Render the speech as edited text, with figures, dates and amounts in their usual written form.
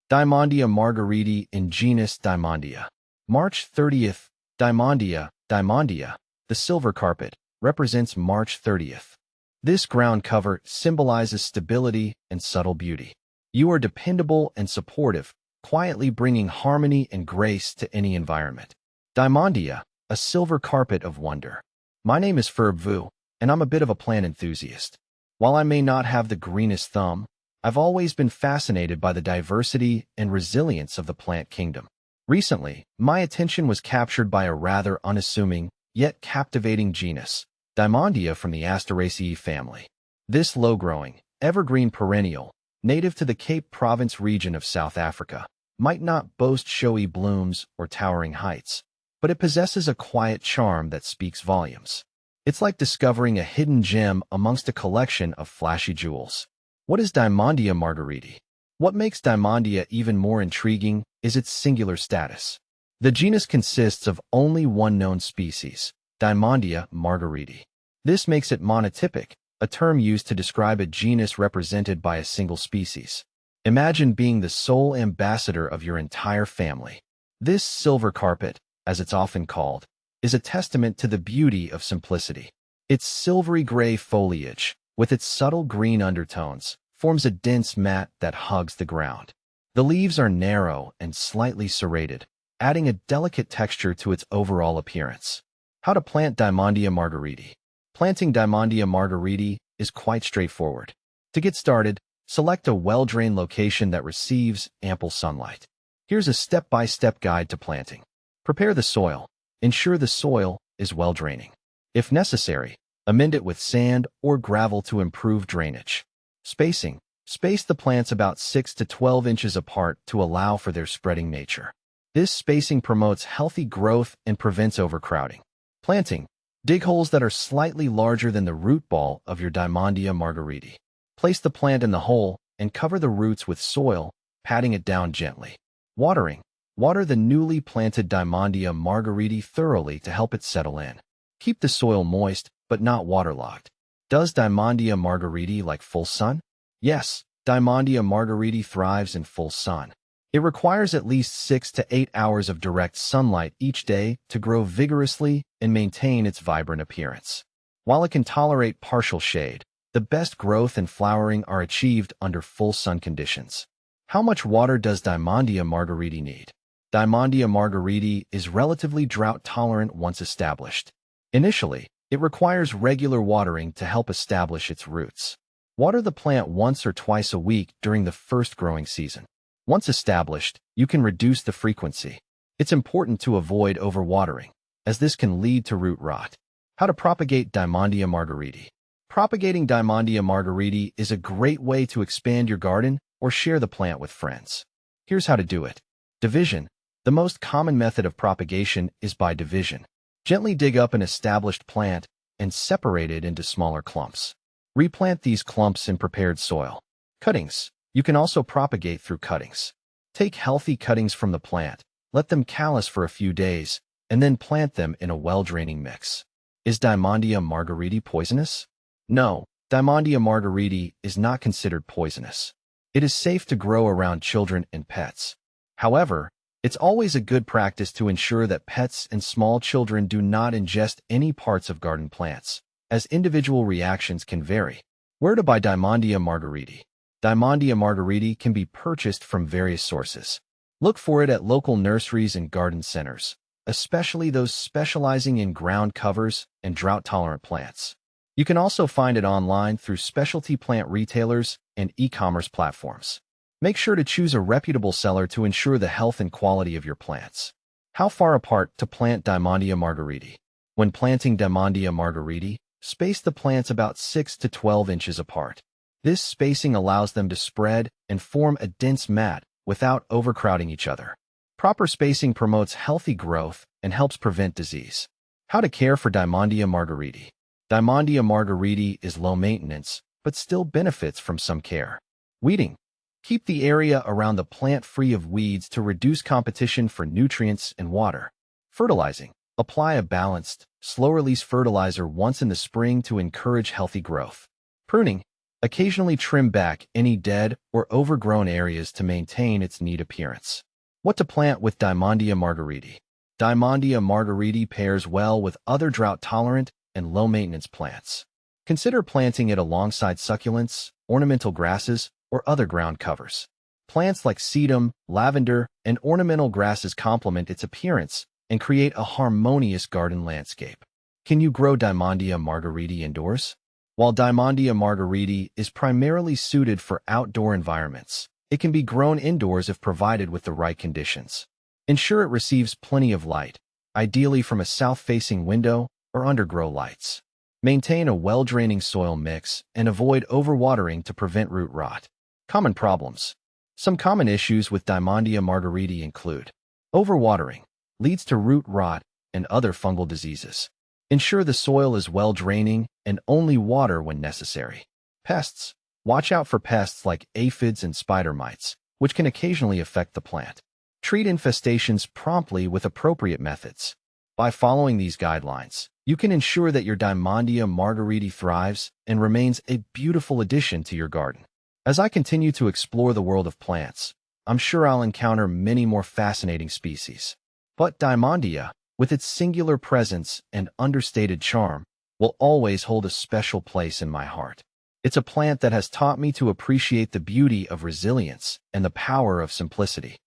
Dymondia margaritae in genus Dymondia. March 30th, Dymondia, the silver carpet, represents March 30th. This ground cover symbolizes stability and subtle beauty. You are dependable and supportive, quietly bringing harmony and grace to any environment. Dymondia, a silver carpet of wonder. My name is Ferb Vu, and I'm a bit of a plant enthusiast. While I may not have the greenest thumb, I've always been fascinated by the diversity and resilience of the plant kingdom. Recently, my attention was captured by a rather unassuming, yet captivating genus, Dymondia from the Asteraceae family. This low-growing, evergreen perennial, native to the Cape Province region of South Africa, might not boast showy blooms or towering heights, but it possesses a quiet charm that speaks volumes. It's like discovering a hidden gem amongst a collection of flashy jewels. What is Dymondia margaritae? What makes Dymondia even more intriguing is its singular status. The genus consists of only one known species, Dymondia margaritae. This makes it monotypic, a term used to describe a genus represented by a single species. Imagine being the sole ambassador of your entire family. This silver carpet, as it's often called, is a testament to the beauty of simplicity. Its silvery gray foliage, with its subtle green undertones, forms a dense mat that hugs the ground. The leaves are narrow and slightly serrated, adding a delicate texture to its overall appearance. How to plant Dymondia margaritae? Planting Dymondia margaritae is quite straightforward. To get started, select a well-drained location that receives ample sunlight. Here's a step-by-step guide to planting. Prepare the soil. Ensure the soil is well-draining. If necessary, amend it with sand or gravel to improve drainage. Spacing. Space the plants about 6 to 12 inches apart to allow for their spreading nature. This spacing promotes healthy growth and prevents overcrowding. Planting. Dig holes that are slightly larger than the root ball of your Dymondia margaritae. Place the plant in the hole and cover the roots with soil, patting it down gently. Watering. Water the newly planted Dymondia margaritae thoroughly to help it settle in. Keep the soil moist, but not waterlogged. Does Dymondia margaritae like full sun? Yes, Dymondia margaritae thrives in full sun. It requires at least 6 to 8 hours of direct sunlight each day to grow vigorously and maintain its vibrant appearance. While it can tolerate partial shade, the best growth and flowering are achieved under full sun conditions. How much water does Dymondia margaritae need? Dymondia margaritae is relatively drought-tolerant once established. Initially, it requires regular watering to help establish its roots. Water the plant once or twice a week during the first growing season. Once established, you can reduce the frequency. It's important to avoid overwatering, as this can lead to root rot. How to propagate Dymondia margaritae? Propagating Dymondia margaritae is a great way to expand your garden or share the plant with friends. Here's how to do it. Division. The most common method of propagation is by division. Gently dig up an established plant and separate it into smaller clumps. Replant these clumps in prepared soil. Cuttings. You can also propagate through cuttings. Take healthy cuttings from the plant, let them callus for a few days, and then plant them in a well-draining mix. Is Dymondia margaritae poisonous? No, Dymondia margaritae is not considered poisonous. It is safe to grow around children and pets. However, it's always a good practice to ensure that pets and small children do not ingest any parts of garden plants, as individual reactions can vary. Where to buy Dymondia margaritae? Dymondia margaritae can be purchased from various sources. Look for it at local nurseries and garden centers, especially those specializing in ground covers and drought-tolerant plants. You can also find it online through specialty plant retailers and e-commerce platforms. Make sure to choose a reputable seller to ensure the health and quality of your plants. How far apart to plant Dymondia margaritae? When planting Dymondia margaritae, space the plants about 6 to 12 inches apart. This spacing allows them to spread and form a dense mat without overcrowding each other. Proper spacing promotes healthy growth and helps prevent disease. How to care for Dymondia margaritae? Dymondia margaritae is low maintenance, but still benefits from some care. Weeding. Keep the area around the plant free of weeds to reduce competition for nutrients and water. Fertilizing. Apply a balanced, slow-release fertilizer once in the spring to encourage healthy growth. Pruning. Occasionally trim back any dead or overgrown areas to maintain its neat appearance. What to plant with Dymondia margaretae? Dymondia margaretae pairs well with other drought-tolerant and low-maintenance plants. Consider planting it alongside succulents, ornamental grasses, or other ground covers. Plants like sedum, lavender, and ornamental grasses complement its appearance and create a harmonious garden landscape. Can you grow Dymondia margaretae indoors? While Dymondia margaretae is primarily suited for outdoor environments, it can be grown indoors if provided with the right conditions. Ensure it receives plenty of light, ideally from a south-facing window or undergrow lights. Maintain a well-draining soil mix and avoid overwatering to prevent root rot. Common problems. Some common issues with Dymondia margaretae include overwatering, leads to root rot and other fungal diseases. Ensure the soil is well-draining and only water when necessary. Pests. Watch out for pests like aphids and spider mites, which can occasionally affect the plant. Treat infestations promptly with appropriate methods. By following these guidelines, you can ensure that your Dymondia margaretae thrives and remains a beautiful addition to your garden. As I continue to explore the world of plants, I'm sure I'll encounter many more fascinating species. But Dymondia, with its singular presence and understated charm, will always hold a special place in my heart. It's a plant that has taught me to appreciate the beauty of resilience and the power of simplicity.